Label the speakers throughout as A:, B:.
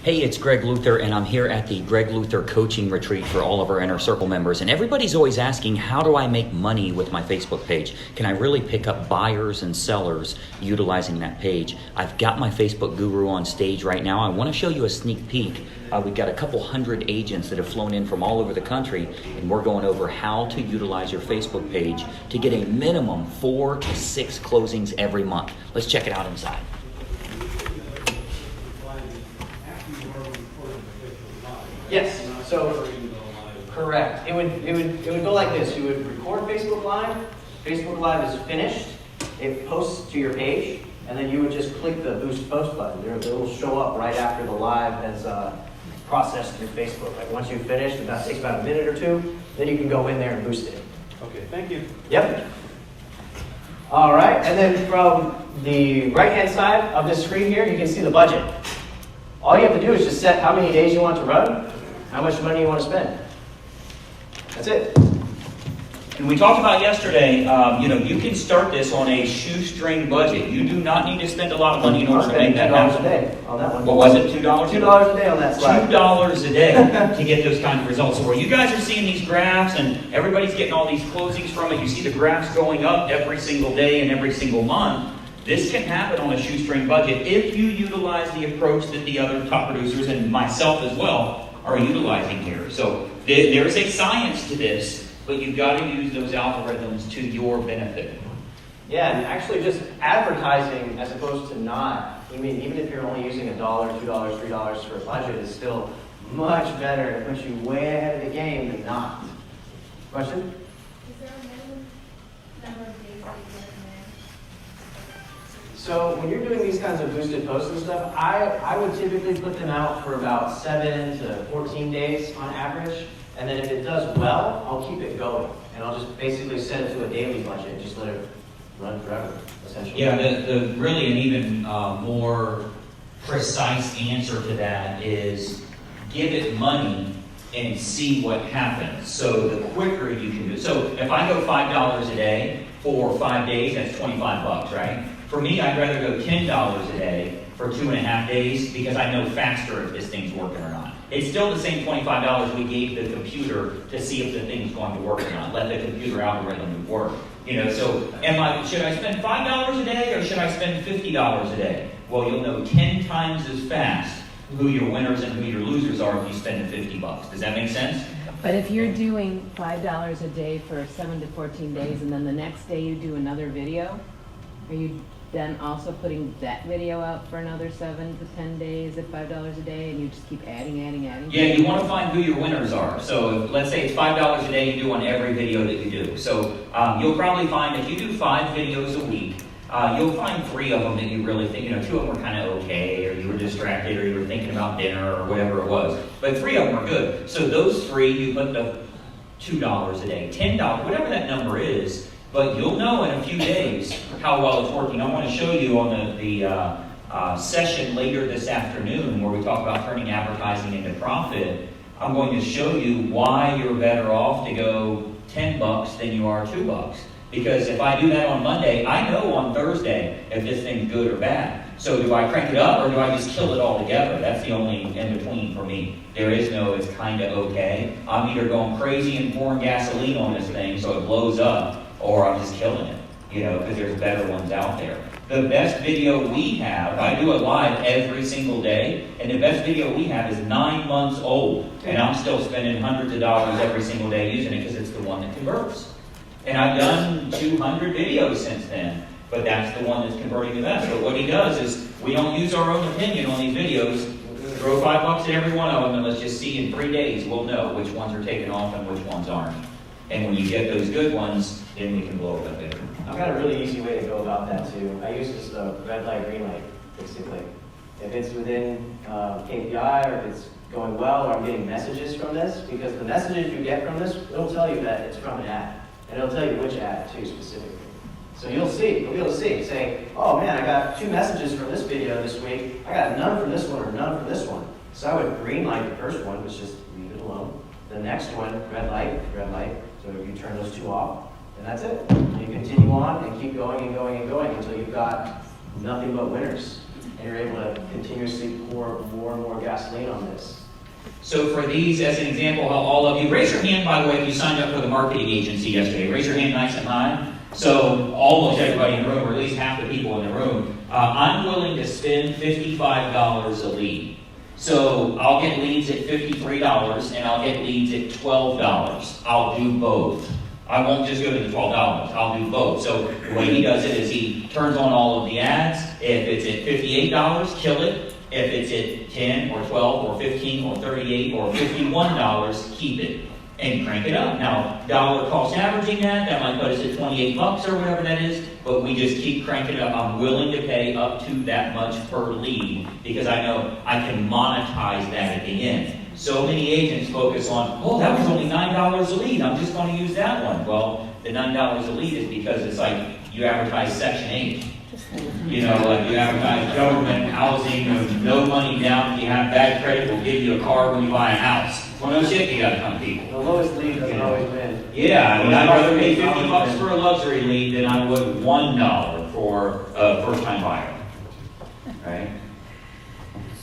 A: Hey, it's Greg Luther, and I'm here at the Greg Luther Coaching Retreat for all of our Inner Circle members. And everybody's always asking, how do I make money with my Facebook page? Can I really pick up buyers and sellers utilizing that page? I've got my Facebook guru on stage right now. I want to show you a sneak peek. We've got a couple hundred agents that have flown in from all over the country, and we're going over how to utilize your Facebook page to get a minimum 4 to 6 closings every month. Let's check it out inside.
B: Yes, so correct. It would go like this. You would record Facebook Live. Facebook Live is finished. It posts to your page, and then you would just click the Boost Post button. It will show up right after the live has processed through Facebook. Like once you've finished, it takes about a minute or two, then you can go in there and boost it.
C: Okay, thank you.
B: Yep. All right, and then from the right-hand side of this screen here, you can see the budget. All you have to do is just set how many days you want to run, how much money you want to spend. That's it.
A: And we talked about yesterday, you can start this on a shoestring budget. You do not need to spend a lot of money in order to make that happen.
B: $2 a day on that one.
A: What was it, $2?
B: $2 a day on that slide.
A: $2 a day to get those kinds of results. So where you guys are seeing these graphs and everybody's getting all these closings from it, you see the graphs going up every single day and every single month. This can happen on a shoestring budget if you utilize the approach that the other top producers and myself as well are utilizing here. So there's a science to this, but you've got to use those algorithms to your benefit.
B: Yeah, and actually just advertising as opposed to not. I mean, even if you're only using $1, $2, $3 for a budget, is still much better. It puts you way ahead of the game than not. Question?
D: Is there a minimum number of days that you recommend?
B: So when you're doing these kinds of boosted posts and stuff, I would typically put them out for about 7 to 14 days on average. And then if it does well, I'll keep it going. And I'll just basically set it to a daily budget and just let it run forever, essentially.
A: Yeah, the really an even more precise answer to that is give it money and see what happens. So the quicker you can do it. So if I go $5 a day for 5 days, that's $25, right? For me, I'd rather go $10 a day for 2.5 days because I know faster if this thing's working or not. It's still the same $25 we gave the computer to see if the thing's going to work or not. Let the computer algorithm work. So should I spend $5 a day or should I spend $50 a day? Well, you'll know 10 times as fast who your winners and who your losers are if you spend the $50. Does that make sense?
E: But if you're doing $5 a day for 7 to 14 days and then the next day you do another video, are you then also putting that video out for another 7 to 10 days at $5 a day, and you just keep adding?
A: Yeah, you want to find who your winners are. So let's say it's $5 a day you do on every video that you do. So you'll probably find if you do 5 videos a week, you'll find 3 of them that you really think, 2 of them were kind of okay, or you were distracted, or you were thinking about dinner, or whatever it was. But 3 of them are good. So those 3, you put the $2 a day, $10, whatever that number is. But you'll know in a few days how well it's working. I want to show you on the session later this afternoon where we talk about turning advertising into profit. I'm going to show you why you're better off to go $10 than you are $2. Because if I do that on Monday, I know on Thursday if this thing's good or bad. So do I crank it up or do I just kill it all together? That's the only in between for me. There is no it's kind of okay. I'm either going crazy and pouring gasoline on this thing so it blows up, or I'm just killing it, because there's better ones out there. The best video we have, I do it live every single day, and the best video we have is 9 months old, and I'm still spending hundreds of dollars every single day using it because it's the one that converts. And I've done 200 videos since then, but that's the one that's converting the best. But what he does is, we don't use our own opinion on these videos. Throw $5 at every one of them, and let's just see in 3 days, we'll know which ones are taking off and which ones aren't. And when you get those good ones, then we can blow it up better.
B: I've got a really easy way to go about that too. I use just a red light, green light, basically. If it's within KPI or if it's going well or I'm getting messages from this, because the messages you get from this, it'll tell you that it's from an ad. And it'll tell you which ad too specifically. So you'll be able to see, say, oh man, I got 2 messages from this video this week. I got none from this one or none from this one. So I would green light the first one, which just leave it alone. The next one, red light, red light. So if you turn those 2 off, and that's it. You continue on and keep going and going and going until you've got nothing but winners. and you're able to continuously pour more and more gasoline on this.
A: So for these, as an example, how all of you, raise your hand, by the way, if you signed up for the marketing agency yesterday. Raise your hand nice and high. So almost everybody in the room, or at least half the people in the room, I'm willing to spend $55 a lead. So I'll get leads at $53 and I'll get leads at $12. I'll do both. I won't just go to the $12. I'll do both. So the way he does it is he turns on all of the ads. If it's at $58, kill it. If it's at 10 or 12 or 15 or 38 or $51, keep it and crank it up. Now, dollar cost averaging that might put us at 28 bucks or whatever that is, but we just keep cranking it up. I'm willing to pay up to that much per lead because I know I can monetize that at the end. So many agents focus on, oh, that was only $9 a lead. I'm just going to use that one. Well, the $9 a lead is because it's like you advertise Section 8. You know, like you advertise government housing, no money down. If you have bad credit, we'll give you a car when you buy a house. Well, no shit, you got to come people.
B: The lowest lead doesn't always win.
A: Yeah, I mean, I'd rather pay 50 bucks for a luxury lead than I would $1 for a first-time buyer. Right?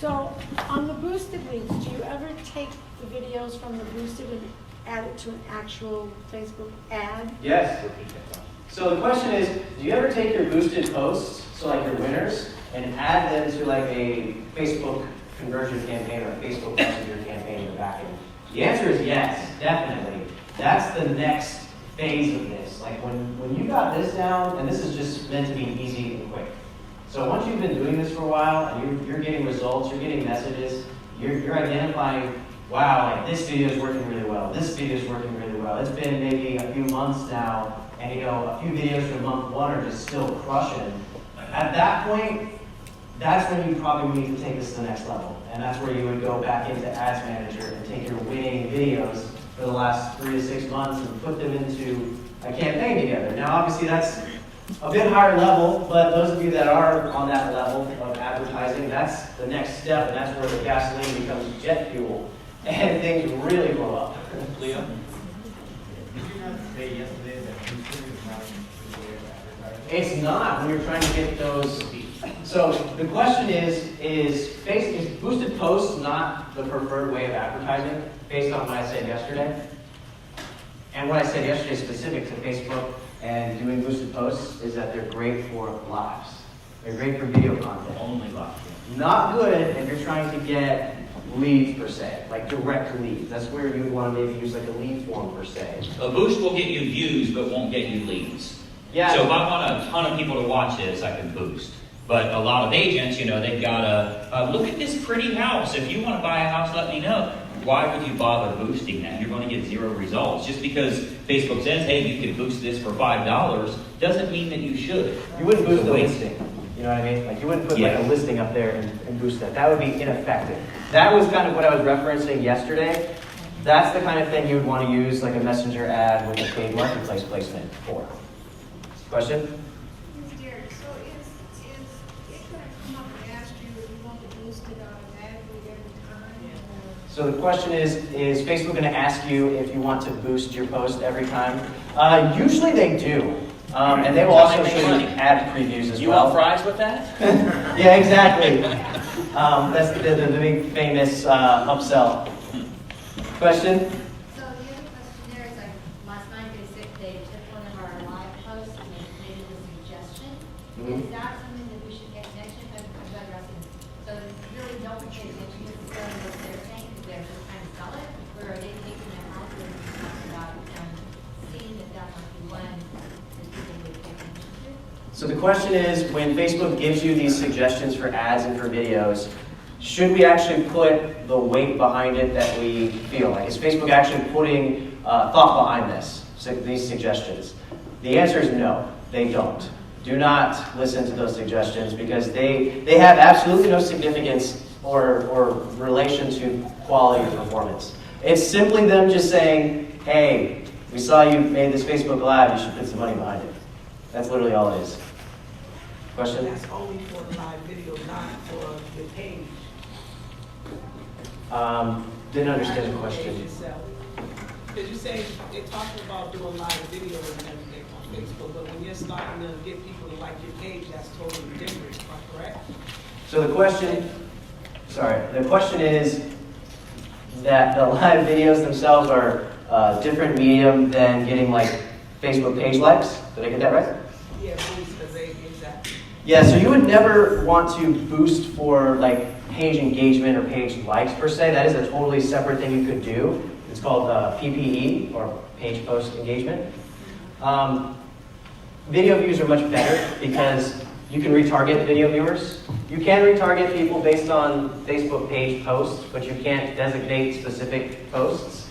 C: So, on the boosted leads, do you ever take the videos from the boosted and add it to an actual Facebook ad?
B: Yes. So the question is, do you ever take your boosted posts, so like your winners, and add them to like a Facebook conversion campaign or a Facebook Messenger campaign in the back end? The answer is yes, definitely. That's the next phase of this. Like when you got this down, and this is just meant to be easy and quick. So once you've been doing this for a while, and you're getting results, you're getting messages, you're identifying, wow, like this video is working really well, this video is working really well. It's been maybe a few months now, and you know, a few videos from month 1 are just still crushing. At that point, that's when you probably need to take this to the next level. And that's where you would go back into Ads Manager and take your winning videos for the last 3 to 6 months and put them into a campaign together. Now, obviously, that's a bit higher level, but those of you that are on that level of advertising, that's the next step, and that's where the gasoline becomes jet fuel, and things really blow up.
A: Leo?
F: Did you not say yesterday that boosting is not a good way of advertising?
B: It's not when you're trying to get those. So the question is boosted posts not the preferred way of advertising based on what I said yesterday? And what I said yesterday specific to Facebook and doing boosted posts is that they're great for lives. They're great for video content.
A: Only live.
B: Not good if you're trying to get leads per se, like direct leads. That's where you would want to maybe use like a lead form per se.
A: A boost will get you views, but won't get you leads.
B: Yeah.
A: So if I want a ton of people to watch this, I can boost. But a lot of agents, you know, they've got to look at this pretty house. If you want to buy a house, let me know. Why would you bother boosting that? You're going to get 0 results. Just because Facebook says, hey, you can boost this for $5, doesn't mean that you should.
B: You wouldn't boost the
A: Wait.
B: listing. You know what I mean? Like you wouldn't put
A: Yeah.
B: like a listing up there and boost that. That would be ineffective. That was kind of what I was referencing yesterday. That's the kind of thing you would want to use like a messenger ad with a paid marketplace placement for. Question?
D: Ms. Derek, so is it gonna come up and ask you if you want to boost it automatically every time?
B: So the question is Facebook going to ask you if you want to boost your post every time? Usually they do. And they will also show you ad previews as
A: You
B: well.
A: want fries with that?
B: Yeah, exactly. That's the big famous upsell. Question?
G: So the other question there is, like, last night they took one of our live posts and they made a suggestion.
B: Mhm.
G: Is that something that we should pay attention to? So really don't pay attention necessarily to what they're saying, because they're just trying to sell it, or are they taking it out and talking about seeing that that might be one that people would pay attention to?
B: So the question is, when Facebook gives you these suggestions for ads and for videos, should we actually put the weight behind it that we feel? Like, is Facebook actually putting thought behind this, these suggestions? The answer is no, they don't. Do not listen to those suggestions because they have absolutely no significance or relation to quality or performance. It's simply them just saying, hey, we saw you made this Facebook Live, you should put some money behind it. That's literally all it is. Question?
H: That's only for the live video, not for the page.
B: Didn't understand the question.
H: Because you say they're talking about doing live videos and everything on Facebook, but when you're starting to get people to like your page, that's totally different, am I correct?
B: So the question is that the live videos themselves are a different medium than getting like Facebook page likes. Did I get that right?
H: Yeah, boost, because exactly.
B: Yeah, so you would never want to boost for like page engagement or page likes per se. That is a totally separate thing you could do. It's called PPE, or page post engagement. Video views are much better because you can retarget video viewers. You can retarget people based on Facebook page posts, but you can't designate specific posts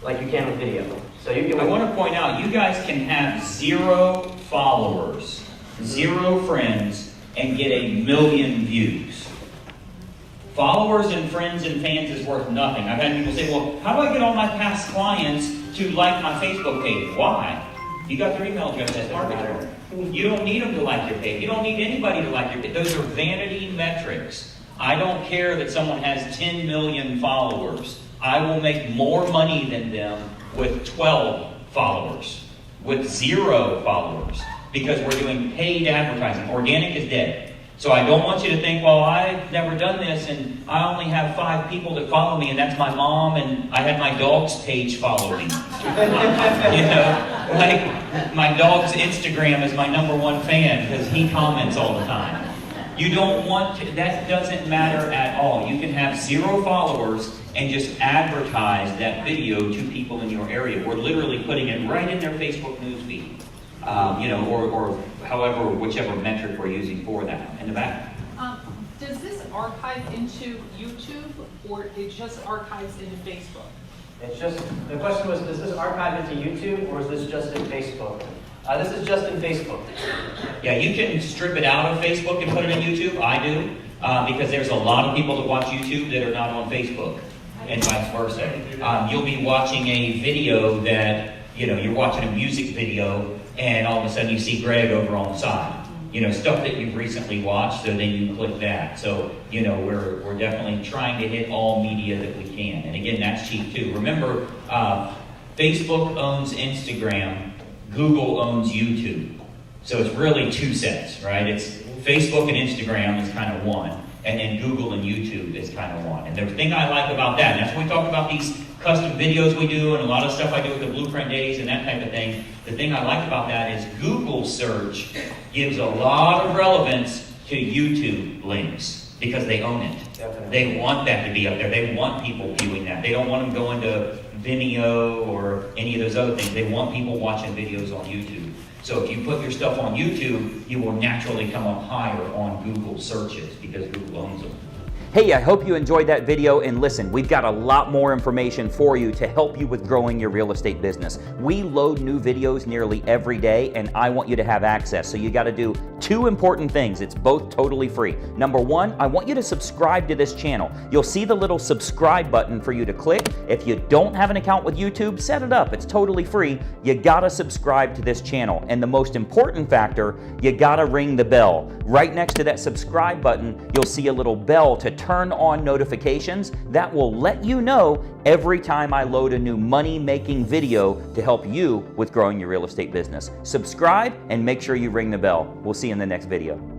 B: like you can with video. So you can.
A: I want to point out, you guys can have 0 followers, 0 friends, and get 1 million views. Followers and friends and fans is worth nothing. I've had people say, well, how do I get all my past clients to like my Facebook page? Why? You got their email address as marketer. You don't need them to like your page. You don't need anybody to like your page. Those are vanity metrics. I don't care that someone has 10 million followers. I will make more money than them with 12 followers, with 0 followers, because we're doing paid advertising. Organic is dead. So I don't want you to think, well, I've never done this and I only have 5 people that follow me and that's my mom and I had my dog's page follow me. You know, like my dog's Instagram is my #1 fan because he comments all the time. You don't want to, that doesn't matter at all. You can have 0 followers and just advertise that video to people in your area. We're literally putting it right in their Facebook newsfeed. You know, or however, whichever metric we're using for that. In the back.
I: Does this archive into YouTube, or it just archives into Facebook?
B: It's just, the question was, does this archive into YouTube, or is this just in Facebook? This is just in Facebook.
A: Yeah, you can strip it out of Facebook and put it in YouTube. I do, because there's a lot of people that watch YouTube that are not on Facebook, and vice versa. You'll be watching a video that, you know, you're watching a music video, and all of a sudden you see Greg over on the side. You know, stuff that you've recently watched, so then you click that. So, you know, we're definitely trying to hit all media that we can. And again, that's cheap too. Remember, Facebook owns Instagram, Google owns YouTube. So it's really 2 sets, right? It's Facebook and Instagram is kind of one, and then Google and YouTube is kind of one. And the thing I like about that, and that's when we talk about these custom videos we do and a lot of stuff I do with the Blueprint Days and that type of thing, the thing I like about that is Google search gives a lot of relevance to YouTube links because they own it.
B: Definitely.
A: They want that to be up there. They want people viewing that. They don't want them going to Vimeo or any of those other things. They want people watching videos on YouTube. So if you put your stuff on YouTube, you will naturally come up higher on Google searches because Google owns them. Hey, I hope you enjoyed that video, and listen, we've got a lot more information for you to help you with growing your real estate business. We load new videos nearly every day, and I want you to have access. So you got to do 2 important things. It's both totally free. Number 1, I want you to subscribe to this channel. You'll see the little subscribe button for you to click. If you don't have an account with YouTube, set it up. It's totally free. You got to subscribe to this channel. And the most important factor, you got to ring the bell. Right next to that subscribe button, you'll see a little bell to turn on notifications. That will let you know every time I load a new money-making video to help you with growing your real estate business. Subscribe and make sure you ring the bell. We'll see you in the next video.